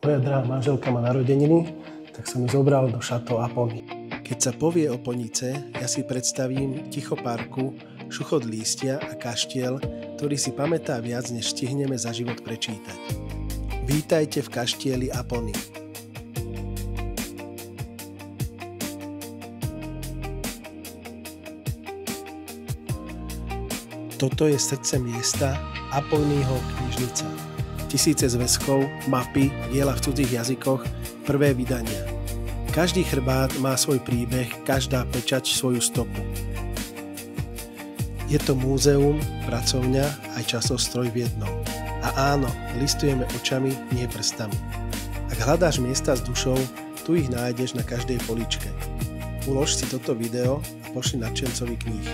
Moja drahá manželka má narodeniny, tak som ju zobral do Chateau Apony. Keď sa povie Oponice, ja si predstavím ticho parku, šuchot lístia a kaštiel, ktorý si pamätá viac, než stihneme za život prečítať. Vítajte v kaštieli Apony. Toto je srdce miesta, Aponyho knižnica. Tisíce zväzkov, mapy, diela v cudzích jazykoch, prvé vydania. Každý chrbát má svoj príbeh, každá pečať svoju stopu. Je to múzeum, pracovňa aj časostroj v jednom. A áno, listujeme očami, nie prstami. Ak hľadáš miesta s dušou, tu ich nájdeš na každej poličke. Ulož si toto video a pošli nadšencovi kníh.